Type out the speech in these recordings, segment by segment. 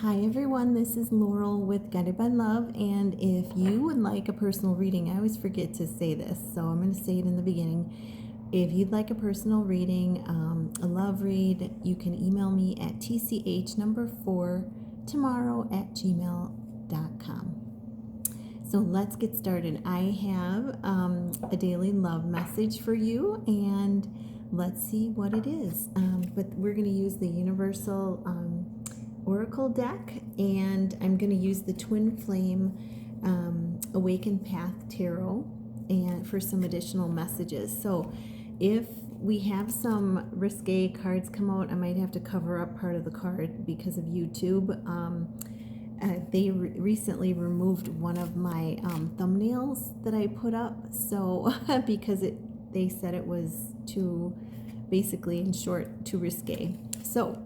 Hi everyone, this is Laurel with Guided by Love, and if you would like a personal reading, I always forget to say this, so I'm going to say it in the beginning. If you'd like a personal reading, a love read, you can email me at tch4tomorrow@gmail.com. So let's get started. I have a daily love message for you, and let's see what it is. But we're going to use the Universal Oracle deck, and I'm going to use the Twin Flame Awakened Path Tarot and for some additional messages. So if we have some risque cards come out, I might have to cover up part of the card because of YouTube. They recently removed one of my thumbnails that I put up, so because they said it was too, basically in short, too risque. So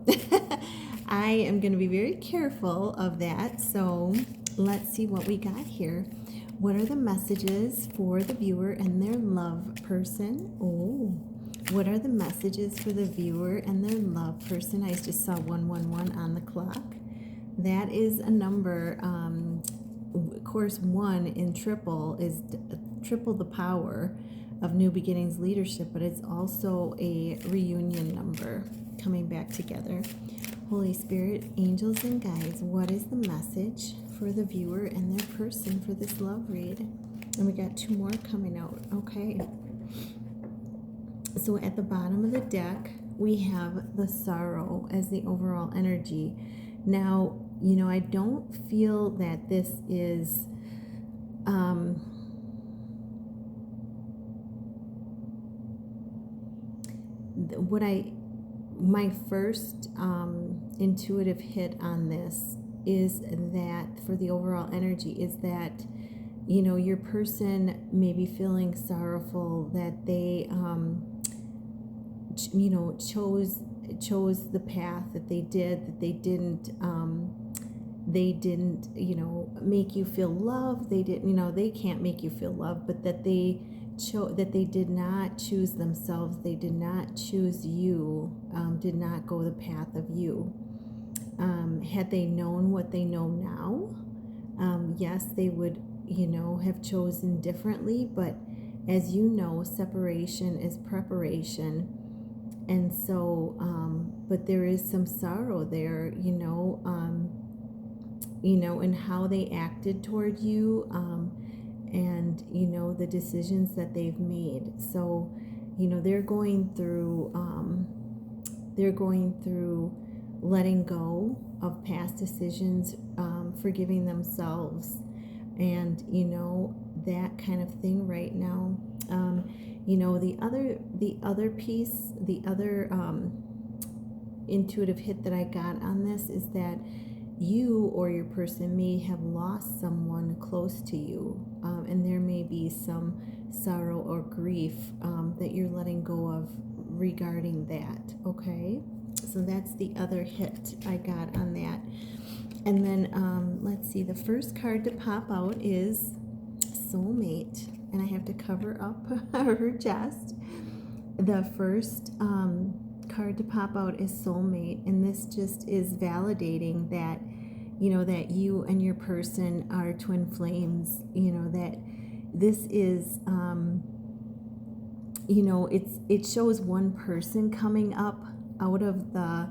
I am going to be very careful of that. So let's see what we got here. What are the messages for the viewer and their love person? Oh, what are the messages for the viewer and their love person? I just saw 111 on the clock. That is a number. Of course, 1 in triple is triple the power of New Beginnings leadership, but it's also a reunion number, coming back together. Holy Spirit, angels and guides, what is the message for the viewer and their person for this love read? And we got 2 more coming out. Okay. So at the bottom of the deck, we have the sorrow as the overall energy. Now, you know, I don't feel that this is my first intuitive hit on this is that for the overall energy is that, you know, your person may be feeling sorrowful that they you know, chose the path that they did, that they didn't, you know, make you feel love. They didn't, you know, they can't make you feel love, but that they did not choose themselves. They did not choose you, did not go the path of you. Had they known what they know now, yes, they would, you know, have chosen differently. But as you know, separation is preparation. And so, but there is some sorrow there, you know, and how they acted toward you, and, you know, the decisions that they've made. So, you know, they're going through letting go of past decisions, forgiving themselves, and, you know, that kind of thing right now. You know, the other piece, the other intuitive hit that I got on this is that you or your person may have lost someone close to you, and there may be some sorrow or grief that you're letting go of regarding that. Okay, so that's the other hit I got on that. And then let's see, the first card to pop out is Soulmate, and I have to cover up her chest. The first card to pop out is Soulmate, and this just is validating that, you know, that you and your person are twin flames. You know, that this is you know, it shows one person coming up out of the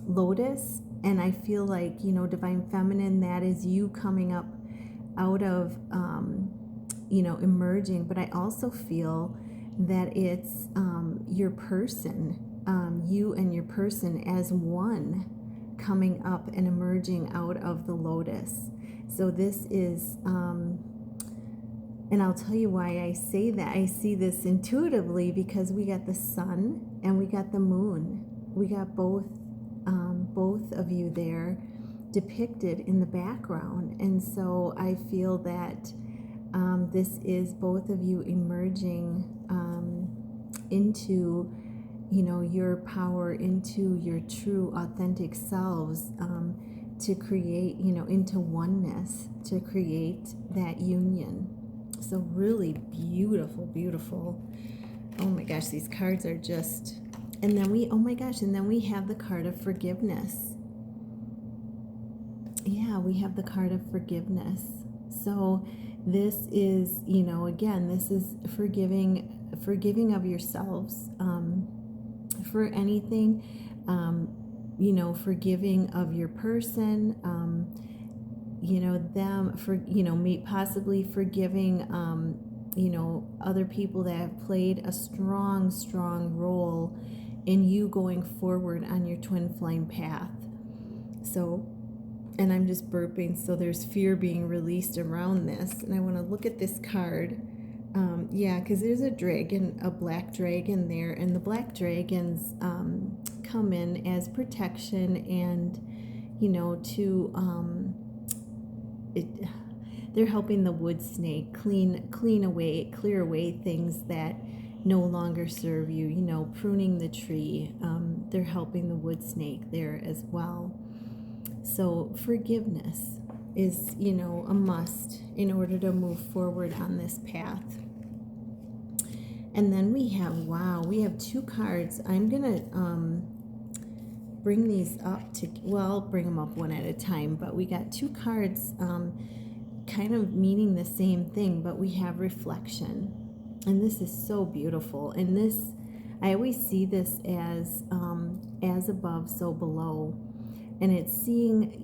lotus, and I feel like, you know, Divine Feminine, that is you coming up out of you know, emerging. But I also feel that it's your person, you and your person as one, coming up and emerging out of the lotus. So this is and I'll tell you why I say that. I see this intuitively because we got the sun and we got the moon. We got both of you there depicted in the background. And so I feel that this is both of you emerging into, you know, your power, into your true authentic selves, to create, you know, into oneness, to create that union. So really beautiful, beautiful. Oh my gosh, these cards are just And then we, oh my gosh, and then we have the card of forgiveness. Yeah, we have the card of forgiveness. So this is, again, this is forgiving of yourselves for anything, forgiving of your person, them for, possibly forgiving, other people that have played a strong role in you going forward on your twin flame path. So, and I'm just burping, so there's fear being released around this. And I want to look at this card. Yeah, because there's a dragon, a black dragon there, and the black dragons come in as protection and, they're helping the wood snake clear away things that no longer serve you, pruning the tree. They're helping the wood snake there as well. So forgiveness is, a must in order to move forward on this path. And then we have two cards. I'm going to bring these up I'll bring them up one at a time, but we got two cards kind of meaning the same thing, but we have reflection. And this is so beautiful. And this, I always see this as above, so below. And it's seeing,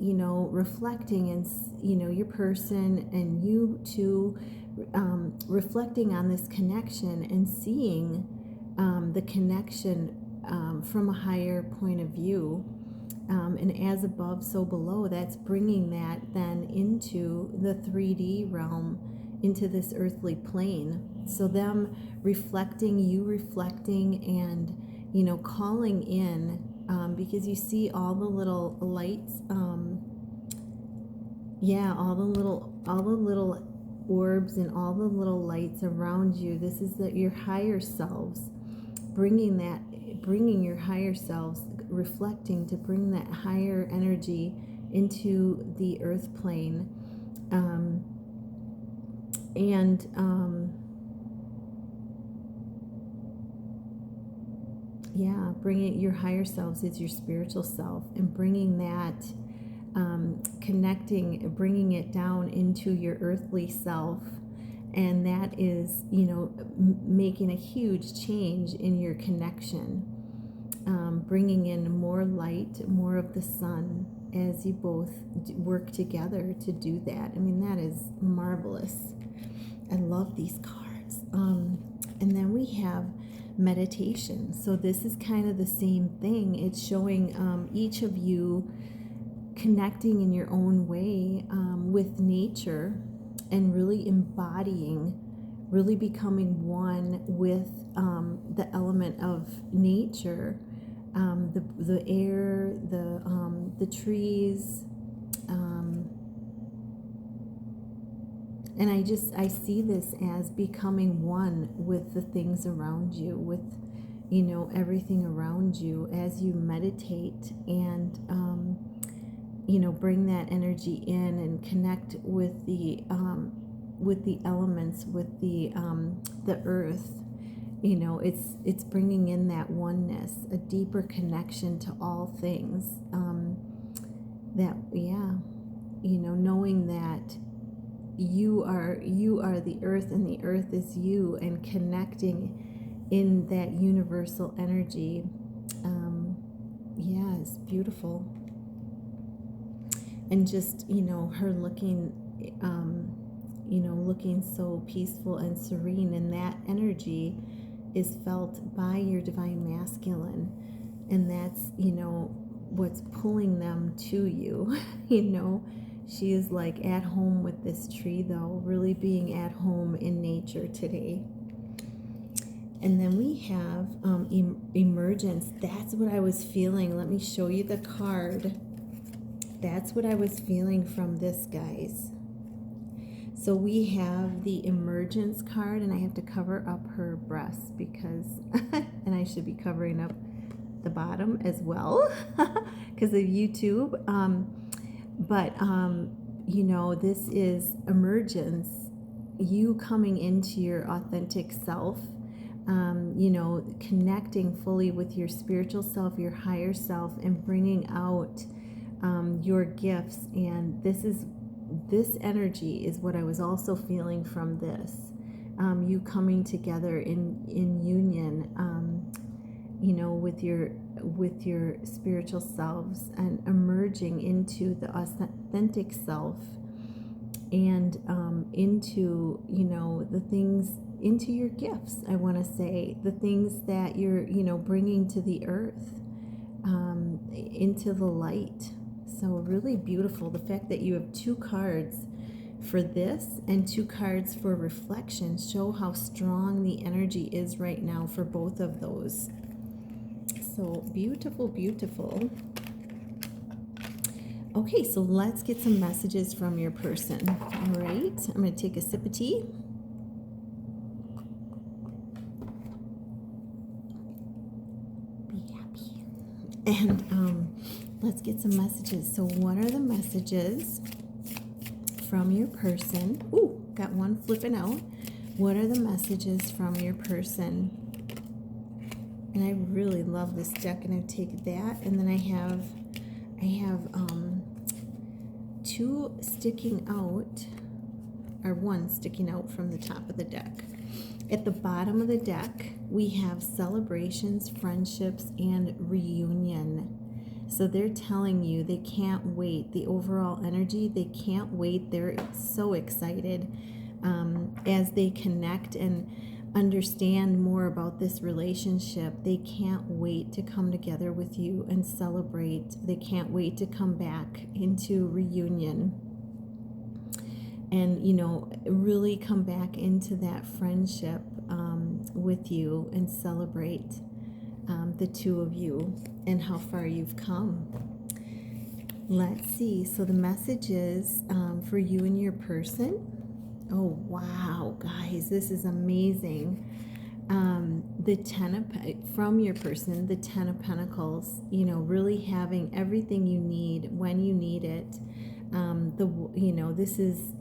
reflecting and, your person and you two reflecting on this connection and seeing the connection from a higher point of view. And as above, so below, that's bringing that then into the 3D realm, into this earthly plane. So them reflecting, you reflecting, and, calling in, because you see all the little lights, all the little orbs and all the little lights around you. This is your higher selves, bringing your higher selves, reflecting to bring that higher energy into the earth plane. Bringing your higher selves is your spiritual self, and bringing that, connecting, bringing it down into your earthly self. And that is, making a huge change in your connection, bringing in more light, more of the sun as you both work together to do that. I mean, that is marvelous. I love these cards. And then we have meditation. So this is kind of the same thing. It's showing each of you connecting in your own way with nature, and really embodying, really becoming one with the element of nature, the air, the trees, and I see this as becoming one with the things around you, with everything around you as you meditate and bring that energy in and connect with the elements, with the earth. It's bringing in that oneness, a deeper connection to all things. Knowing that you are the earth and the earth is you, and connecting in that universal energy. It's beautiful. And just, her looking, looking so peaceful and serene, and that energy is felt by your divine masculine. And that's, what's pulling them to you. She is like at home with this tree, though, really being at home in nature today. And then we have emergence. That's what I was feeling. Let me show you the card. That's what I was feeling from this, guys. So we have the emergence card, and I have to cover up her breasts because, and I should be covering up the bottom as well because of YouTube. This is emergence, you coming into your authentic self, you know, connecting fully with your spiritual self, your higher self, and bringing out your gifts. And this energy is what I was also feeling from this. You coming together in union, you know, with your spiritual selves and emerging into the authentic self, and into, you know, the things, into your gifts, I want to say, the things that you're, you know, bringing to the earth, into the light. So really beautiful. The fact that you have 2 cards for this and 2 cards for reflection show how strong the energy is right now for both of those. So beautiful, beautiful. Okay, so let's get some messages from your person. All right, I'm going to take a sip of tea. Be happy. And let's get some messages. So what are the messages from your person? Ooh, got one flipping out. What are the messages from your person? And I really love this deck, and I take that, and then I have 2 sticking out, or 1 sticking out from the top of the deck. At the bottom of the deck, we have celebrations, friendships, and reunion. So they're telling you they can't wait. The overall energy, they can't wait. They're so excited as they connect and understand more about this relationship. They can't wait to come together with you and celebrate. They can't wait to come back into reunion and, you know, really come back into that friendship with you and celebrate the 2 of you and how far you've come. Let's see. So the messages for you and your person. Oh, wow, guys, this is amazing. The 10 of, from your person, the 10 of Pentacles, you know, really having everything you need when you need it. You know, this is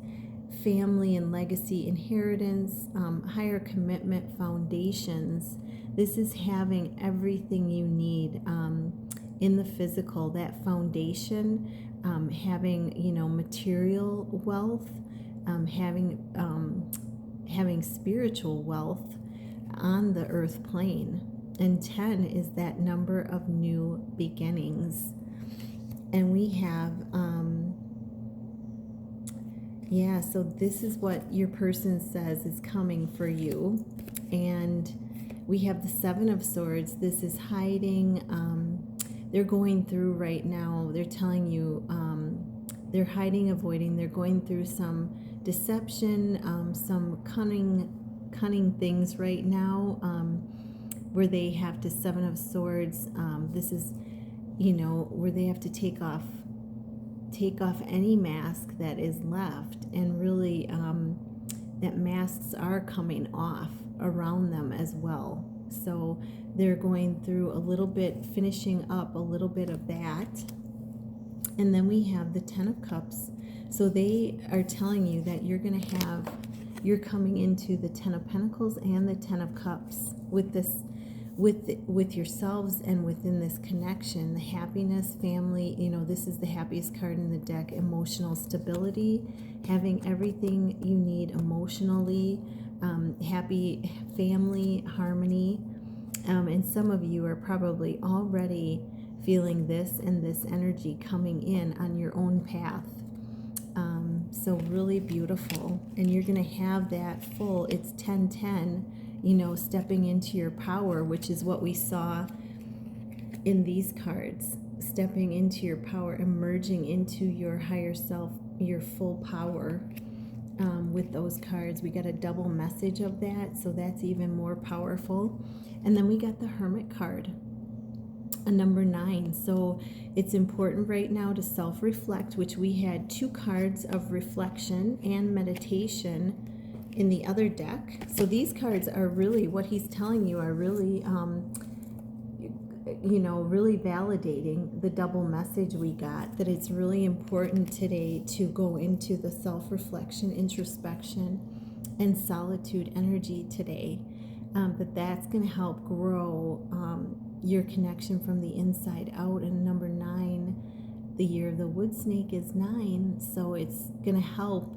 family and legacy, inheritance, higher commitment, foundations. This is having everything you need in the physical, that foundation, having, you know, material wealth, having spiritual wealth on the earth plane. And 10 is that number of new beginnings. And we have yeah, so this is what your person says is coming for you. And we have the 7 of Swords. This is hiding. They're going through right now, they're telling you they're hiding, avoiding, they're going through some deception, some cunning things right now, where they have to, 7 of Swords. This is, you know, where they have to take off any mask that is left, and really that masks are coming off around them as well. So they're going through a little bit, finishing up a little bit of that. And then we have the 10 of Cups. So they are telling you that you're coming into the 10 of Pentacles and the 10 of Cups with this, with yourselves, and within this connection, the happiness, family, you know, this is the happiest card in the deck, emotional stability, having everything you need emotionally, happy family, harmony. And some of you are probably already feeling this and this energy coming in on your own path. So really beautiful. And you're going to have that full, it's 10-10, you know, stepping into your power, which is what we saw in these cards. Stepping into your power, emerging into your higher self, your full power. With those cards, we got a double message of that, so that's even more powerful. And then we got the Hermit card, a number 9. So it's important right now to self-reflect, which we had 2 cards of reflection and meditation in the other deck. So these cards are really, what he's telling you are really, you know, really validating the double message we got, that it's really important today to go into the self-reflection, introspection, and solitude energy today. but that's going to help grow your connection from the inside out. And number 9, the year of the wood snake, is 9, so it's going to help.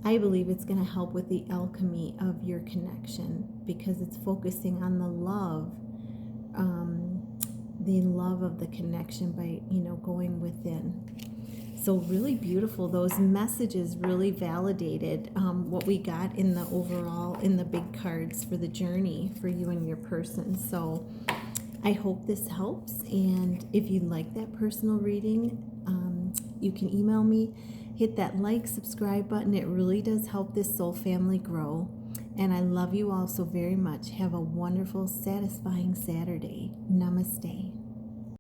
I believe it's going to help with the alchemy of your connection, because it's focusing on the love of the connection by, going within. So really beautiful. Those messages really validated what we got in the overall, in the big cards for the journey for you and your person. So I hope this helps. And if you'd like that personal reading, you can email me. Hit that like, subscribe button. It really does help this soul family grow. And I love you all so very much. Have a wonderful, satisfying Saturday. Namaste.